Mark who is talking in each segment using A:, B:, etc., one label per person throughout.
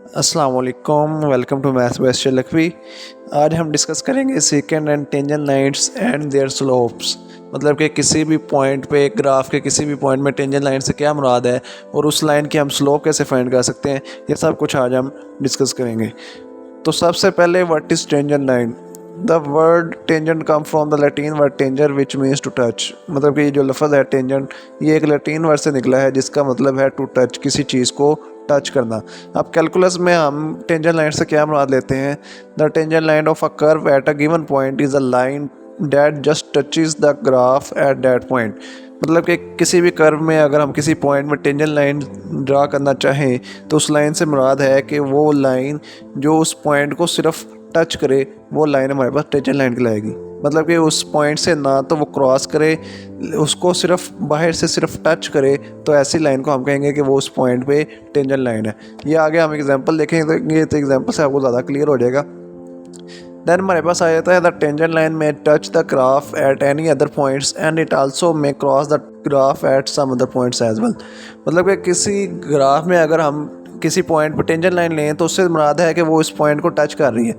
A: अस्सलाम वालेकुम, welcome to maths best Lakhvi. आज हम डिस्कस करेंगे secant and tangent lines and their slopes. मतलब कि किसी भी पॉइंट पे ग्राफ के किसी भी पॉइंट में टेंजेंट लाइन से क्या मुराद है और उस लाइन की हम स्लोप कैसे फाइंड कर सकते हैं, ये सब कुछ आज हम डिस्कस करेंगे। तो सबसे पहले what is tangent line. The word tangent come from the Latin word tangere which means to touch. मतलब कि ये जो लफ्ज़ है टेंजेंट, ये एक लैटिन वर्ड से निकला है जिसका मतलब है टू टच, किसी चीज़ को टच करना। अब कैलकुलस में हम टेंजेंट लाइन से क्या मुराद लेते हैं। The tangent line of a curve at a given point is a line that just touches the graph at that point. मतलब कि किसी भी कर्व में अगर हम किसी पॉइंट में टेंजेंट लाइन ड्रा करना चाहें तो उस लाइन से मुराद है कि वो लाइन जो उस पॉइंट को सिर्फ टच करे, वो लाइन हमारे पास टेंजेंट लाइन कहलाएगी। मतलब कि उस पॉइंट से ना तो वो क्रॉस करे, उसको सिर्फ बाहर से सिर्फ टच करे, तो ऐसी लाइन को हम कहेंगे कि वो उस पॉइंट पे टेंजेंट लाइन है। ये आगे हम एग्जांपल देखेंगे तो एग्जांपल से आपको ज़्यादा क्लियर हो जाएगा। देन हमारे पास आ जाता है the tangent line may touch the graph at any other points and it also may cross the graph at some other points as well. मतलब कि किसी ग्राफ में अगर हम किसी पॉइंट पर टेंजेंट लाइन लें तो उससे मुराद है कि वो उस पॉइंट को टच कर रही है।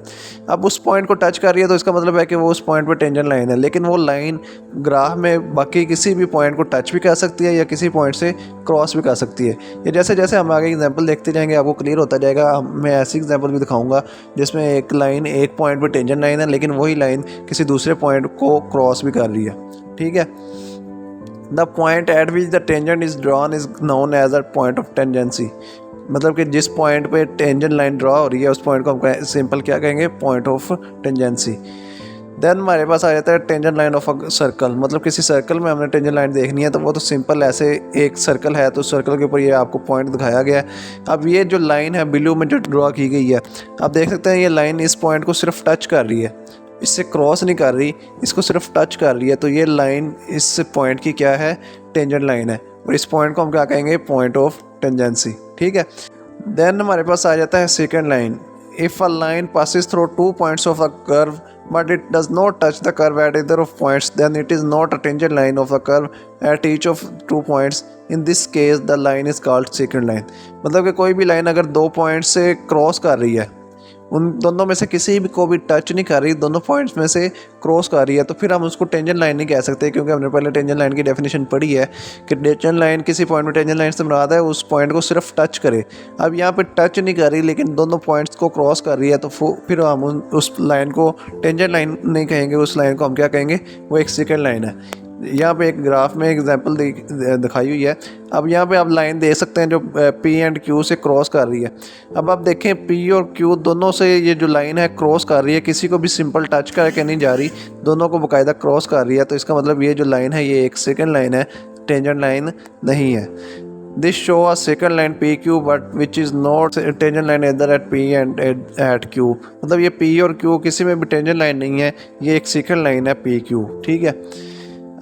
A: अब उस पॉइंट को टच कर रही है तो इसका मतलब है कि वो उस पॉइंट पर टेंजेंट लाइन है, लेकिन वो लाइन ग्राफ में बाकी किसी भी पॉइंट को टच भी कर सकती है या किसी पॉइंट से क्रॉस भी कर सकती है। ये जैसे जैसे हम आगे एग्जांपल देखते जाएंगे आपको क्लियर होता जाएगा। मैं ऐसी एग्जांपल भी दिखाऊंगा जिसमें एक लाइन एक पॉइंट पर टेंजेंट लाइन है, लेकिन वही लाइन किसी दूसरे पॉइंट को क्रॉस भी कर रही है। ठीक है। The point at which the tangent is drawn is known as a point of tangency. मतलब कि जिस पॉइंट पे टेंजेंट लाइन ड्रॉ हो रही है उस पॉइंट को हम सिंपल क्या कहेंगे, पॉइंट ऑफ टेंजेंसी। देन हमारे पास आ जाता है tangent line of a circle. मतलब किसी सर्कल में हमने टेंजेंट लाइन देखनी है तो वो तो सिंपल ऐसे एक सर्कल है तो सर्कल के ऊपर ये आपको पॉइंट दिखाया गया है। अब ये जो लाइन है ब्लू में जो ड्रॉ की गई है, आप देख सकते हैं ये लाइन इस पॉइंट को सिर्फ टच कर रही है, इससे क्रॉस नहीं कर रही, इसको सिर्फ टच कर रही है। तो ये लाइन इस पॉइंट की क्या है, टेंजेंट लाइन है, और इस पॉइंट को हम क्या कहेंगे, पॉइंट ऑफ टेंजेंसी। ठीक है। देन हमारे पास आ जाता है second line. If a line passes through 2 points of a curve but it does not touch the curve at either of points, then it is not a tangent line of the curve at each of 2 points. In this case the line is called second line. मतलब कि कोई भी line अगर 2 point से cross कर रही है, उन दोनों में से किसी भी को भी टच नहीं कर रही, दोनों पॉइंट्स में से क्रॉस कर रही है, तो फिर हम उसको टेंजेंट लाइन नहीं कह सकते, क्योंकि हमने पहले टेंजेंट लाइन की डेफिनेशन पढ़ी है कि टेंजेंट लाइन किसी पॉइंट में टेंजेंट लाइन से मुराद है उस पॉइंट को सिर्फ टच करे। अब यहाँ पे टच नहीं कर रही लेकिन दोनों पॉइंट्स को क्रॉस कर रही है, तो फिर हम उस लाइन को टेंजेंट लाइन नहीं कहेंगे, उस लाइन को हम क्या कहेंगे, वो एक सेकेंड लाइन है। यहाँ पे एक ग्राफ में एग्जांपल दिखाई हुई है। अब यहाँ पे आप लाइन दे सकते हैं जो P एंड Q से क्रॉस कर रही है। अब आप देखें P और Q दोनों से ये जो लाइन है क्रॉस कर रही है, किसी को भी सिंपल टच करके नहीं जा रही, दोनों को बाकायदा क्रॉस कर रही है। तो इसका मतलब ये जो लाइन है ये एक सेकेंड लाइन है, टेंजेंट लाइन नहीं है। This show a secant line P Q but which is not tangent line इधर at P and at Q। मतलब ये P और Q किसी में भी टेंजेंट लाइन नहीं है, ये एक सेकेंड लाइन है P Q। ठीक है।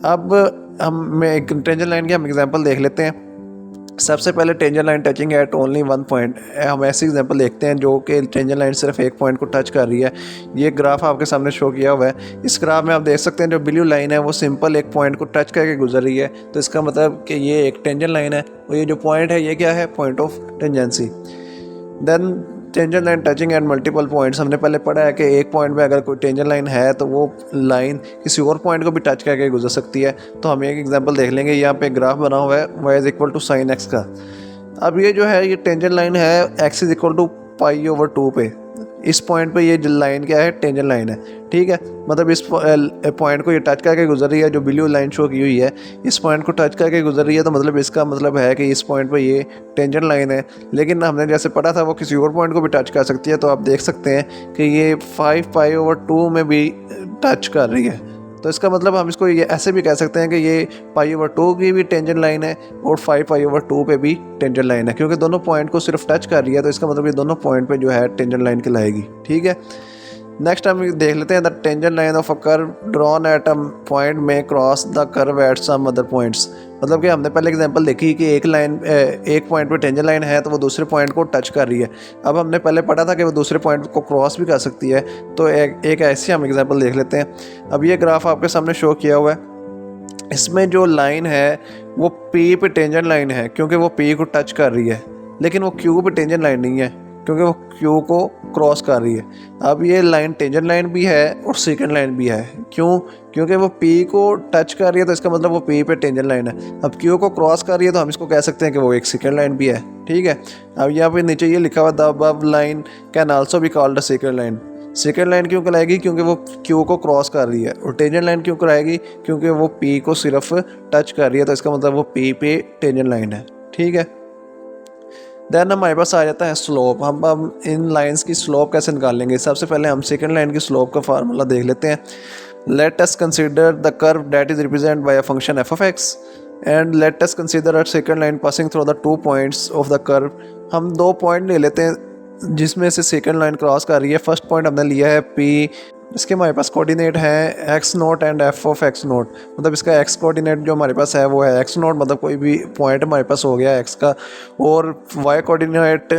A: अब हम एक टेंजेंट लाइन की हम एग्जांपल देख लेते हैं। सबसे पहले tangent line touching at only 1 point. हम ऐसी एग्जांपल देखते हैं जो कि टेंजेंट लाइन सिर्फ एक पॉइंट को टच कर रही है। ये ग्राफ आपके सामने शो किया हुआ है। इस ग्राफ में आप देख सकते हैं जो ब्लू लाइन है वो सिंपल एक पॉइंट को टच करके गुजर रही है, तो इसका मतलब कि ये एक टेंजेंट लाइन है, और ये जो पॉइंट है ये क्या है, point of tangency. Then tangent line touching at multiple points. हमने पहले पढ़ा है कि एक पॉइंट में अगर कोई टेंजेंट लाइन है तो वो लाइन किसी और पॉइंट को भी टच करके गुजर सकती है। तो हम एक एग्जांपल देख लेंगे। यहाँ पे ग्राफ बना हुआ है y is equal to sine X का। अब ये जो है ये टेंजेंट लाइन है x इज इक्वल टू π/2 पे। इस पॉइंट पे ये लाइन क्या है, टेंजेंट लाइन है। ठीक है। मतलब इस पॉइंट को ये टच करके गुजर रही है, जो ब्लू लाइन शो की हुई है इस पॉइंट को टच करके गुजर रही है, तो मतलब इसका मतलब है कि इस पॉइंट पे ये टेंजेंट लाइन है। लेकिन हमने जैसे पढ़ा था वो किसी और पॉइंट को भी टच कर सकती है, तो आप देख सकते हैं कि ये 5π/2 में भी टच कर रही है। तो इसका मतलब हम इसको ये ऐसे भी कह सकते हैं कि ये π/2 की भी टेंजेंट लाइन है और 5π/2 पे भी टेंजेंट लाइन है, क्योंकि दोनों पॉइंट को सिर्फ टच कर रही है, तो इसका मतलब ये दोनों पॉइंट पे जो है टेंजेंट लाइन कहलाएगी। ठीक है। नेक्स्ट हम देख लेते हैं the tangent line of a curve drawn at a point may cross the curve at some other points. मतलब कि हमने पहले एग्जांपल देखी कि एक पॉइंट पे टेंजेंट लाइन है तो वो दूसरे पॉइंट को टच कर रही है। अब हमने पहले पढ़ा था कि वो दूसरे पॉइंट को क्रॉस भी कर सकती है, तो एक ऐसी हम एग्जांपल देख लेते हैं। अब ये ग्राफ आपके सामने शो किया हुआ है। इसमें जो लाइन है वो P पे टेंजेंट लाइन है, क्योंकि वो P को टच कर रही है, लेकिन वो Q पे टेंजेंट लाइन नहीं है, क्योंकि वो क्यू को क्रॉस कर रही है। अब ये लाइन टेंजेंट लाइन भी है और सेकंड लाइन भी है। क्यों? क्योंकि वो पी को टच कर रही है, तो इसका मतलब वो पी पे टेंजेंट लाइन है। अब क्यू को क्रॉस कर रही है तो हम इसको कह सकते हैं कि वो एक सेकंड लाइन भी है। ठीक है, अब यहाँ पे नीचे ये लिखा हुआ the above line can also be called a second line. Second line क्यों कहलाएगी? क्योंकि वो क्यू को क्रॉस कर रही है। और टेंजेंट लाइन क्यों कहलाएगी? क्योंकि वो पी को सिर्फ टच कर रही है, तो इसका मतलब वो पी पे टेंजेंट लाइन है। ठीक है, देन हमारे पास आ जाता है स्लोप। हम इन लाइंस की स्लोप कैसे निकालेंगे? सबसे पहले हम सेकंड लाइन की स्लोप का फार्मूला देख लेते हैं। Let us consider the curve that is represent by a function F of x and let us consider a second line passing through the 2 points of the curve. हम 2 point ले लेते हैं जिसमें से सेकंड लाइन क्रॉस कर रही है। First point हमने लिया है पी, इसके हमारे पास कोऑर्डिनेट है x note and F of x note. मतलब इसका एक्स कोऑर्डिनेट जो हमारे पास है वो है एक्स नोट, मतलब कोई भी पॉइंट हमारे पास हो गया एक्स का। और वाई कोऑर्डिनेट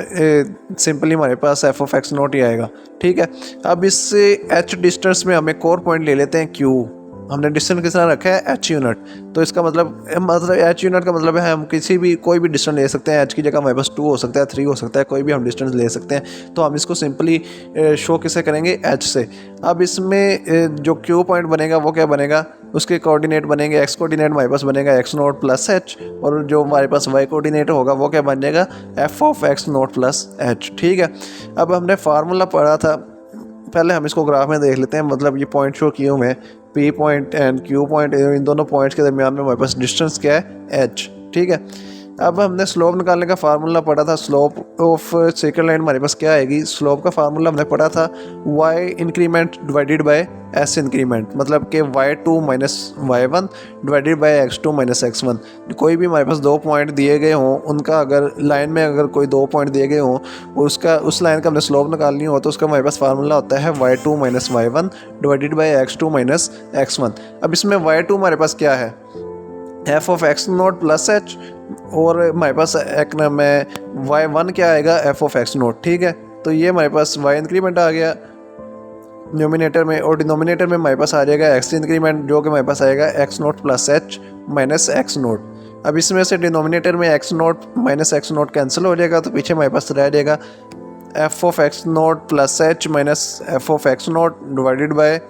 A: सिंपली हमारे पास एफ ऑफ एक्स नोट ही आएगा। ठीक है, अब इस एच डिस्टेंस में हम एक और पॉइंट ले लेते हैं क्यू। हमने डिस्टेंस किस तरह रखा है? H unit. तो इसका मतलब एच यूनिट का मतलब है हम कोई भी डिस्टेंस ले सकते हैं। एच की जगह हमारे पास 2 हो सकता है, 3 हो सकता है, कोई भी हम डिस्टेंस ले सकते हैं। तो हम इसको सिंपली शो किससे करेंगे? एच से। अब इसमें जो क्यू पॉइंट बनेगा वो क्या बनेगा? उसके कोऑर्डिनेट बनेंगे, एक्स कोऑर्डिनेट हमारे पास बनेगा एक्स नोट प्लस एच, और जो हमारे पास वाई कोऑर्डिनेट होगा वो क्या बन जाएगा? F of x note plus H. ठीक है, अब हमने फार्मूला पढ़ा था, पहले हम इसको ग्राफ में देख लेते हैं। मतलब ये पॉइंट शो किए हुए हैं, P point and Q point, इन दोनों पॉइंट्स के दरमियान में हमारे पास डिस्टेंस क्या है? एच। ठीक है, अब हमने स्लोप निकालने का फार्मूला पढ़ा था। स्लोप ऑफ सेकंड लाइन हमारे पास क्या आएगी? स्लोप का फार्मूला हमने पढ़ा था Y increment divided by S increment, मतलब कि y2 minus y1 divided by x2 minus x1। कोई भी हमारे पास 2 पॉइंट दिए गए हों, उनका अगर लाइन में अगर कोई 2 पॉइंट दिए गए हों और उस लाइन का हमने स्लोप निकालनी हो तो उसका हमारे पास फार्मूला होता है y2 minus y1 divided by x2 minus x1। अब इसमें y2 हमारे पास क्या है? F of x note plus H, और हमारे पास एक नाम है y1 क्या आएगा? F of x note. ठीक है, तो ये हमारे पास y इंक्रीमेंट आ गया न्यूमिनेटर में, और डिनोमिनेटर में हमारे पास आ जाएगा एक्स इंक्रीमेंट, जो कि हमारे पास आएगा x note plus H minus x note. अब इसमें से डिनोमिनेटर में x note minus x note cancel हो जाएगा, तो पीछे हमारे पास रह जाएगा F of x note plus H minus F of x note divided by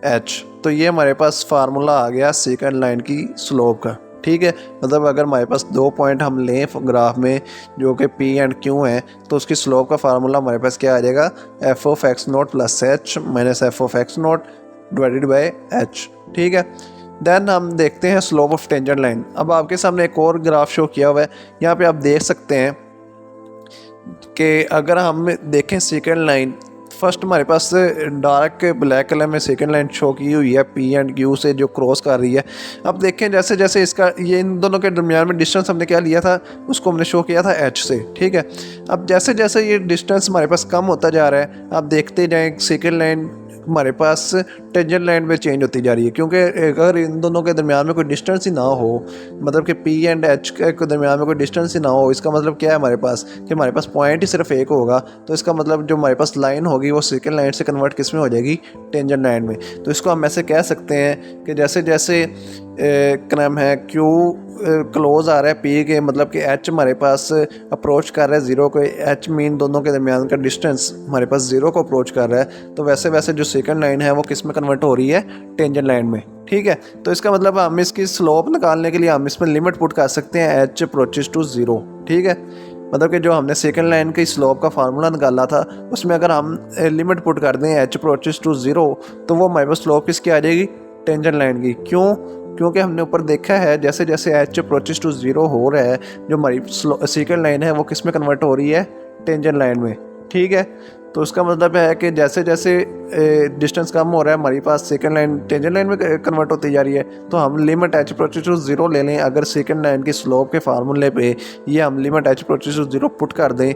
A: H. तो ये हमारे पास फार्मूला आ गया सेकंड लाइन की स्लोप का। ठीक है, मतलब अगर हमारे पास 2 पॉइंट हम लें ग्राफ में जो कि पी एंड क्यू हैं, तो उसकी स्लोप का फार्मूला हमारे पास क्या आ जाएगा? F of x note plus H minus F of x note divided by H. ठीक है, देन हम देखते हैं स्लोप ऑफ टेंजेंट लाइन। अब आपके सामने एक और ग्राफ शो किया हुआ है, यहाँ पे आप देख सकते हैं कि अगर हम देखें सेकेंड लाइन, फर्स्ट हमारे पास डार्क ब्लैक कलर में सेकंड लाइन शो की हुई है पी एंड क्यू से जो क्रॉस कर रही है। अब देखें जैसे जैसे इसका ये इन दोनों के दरमियान में डिस्टेंस हमने क्या लिया था? उसको हमने शो किया था एच से। ठीक है, अब जैसे जैसे ये डिस्टेंस हमारे पास कम होता जा रहा है, आप देखते जाएँ सेकंड लाइन हमारे पास टेंजेंट लाइन में चेंज होती जा रही है, क्योंकि अगर इन दोनों के दरमियान में कोई डिस्टेंस ही ना हो, मतलब कि पी एंड एच के दरमियान में कोई डिस्टेंस ही ना हो, इसका मतलब क्या है हमारे पास? कि हमारे पास पॉइंट ही सिर्फ एक होगा, तो इसका मतलब जो हमारे पास लाइन होगी वो सेकंड लाइन से कन्वर्ट किस में हो जाएगी? टेंजेंट लाइन में। तो इसको हम ऐसे कह सकते हैं कि जैसे जैसे क्रम है क्यू क्लोज आ रहा है पी के, मतलब कि एच हमारे पास अप्रोच कर रहा है ज़ीरो को, एच मीन दोनों के दरमियान का डिस्टेंस हमारे पास ज़ीरो को अप्रोच कर रहा है, तो वैसे वैसे जो सेकंड लाइन है वो किस में कन्वर्ट हो रही है? टेंजेंट लाइन में। ठीक है, तो इसका मतलब हम इसकी स्लोप निकालने के लिए हम इसमें लिमिट पुट कर सकते हैं एच अप्रोचेस टू ज़ीरो। ठीक है, मतलब कि जो हमने सेकंड लाइन की स्लोप का फार्मूला निकाला था उसमें अगर हम लिमिट पुट कर दें एच अप्रोचेस टू ज़ीरो, तो वो हमारे पास स्लोप किसकी आ जाएगी? टेंजेंट लाइन की। क्यों? क्योंकि हमने ऊपर देखा है जैसे जैसे एच अप्रोचेस टू ज़ीरो हो रहा है, जो हमारी सेकंड लाइन है वो किस में कन्वर्ट हो रही है? टेंजेंट लाइन में। ठीक है, तो उसका मतलब है कि जैसे जैसे डिस्टेंस कम हो रहा है हमारे पास सेकंड लाइन टेंजेंट लाइन में कन्वर्ट होती जा रही है, तो हम limit H approaches to zero ले लें। अगर सेकंड लाइन की स्लोप के फार्मूले पे ये हम limit H approaches to zero put कर दें,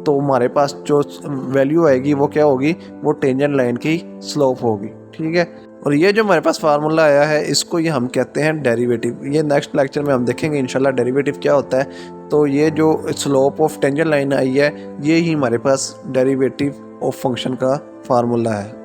A: तो हमारे पास जो वैल्यू आएगी वो क्या होगी? वो टेंजेंट लाइन की स्लोप होगी। ठीक है, और ये जो हमारे पास फार्मूला आया है इसको ये हम कहते हैं डेरिवेटिव। ये नेक्स्ट लेक्चर में हम देखेंगे इंशाल्लाह डेरिवेटिव क्या होता है। तो ये जो स्लोप ऑफ टेंजेंट लाइन आई है ये ही हमारे पास डेरिवेटिव ऑफ फंक्शन का फार्मूला है।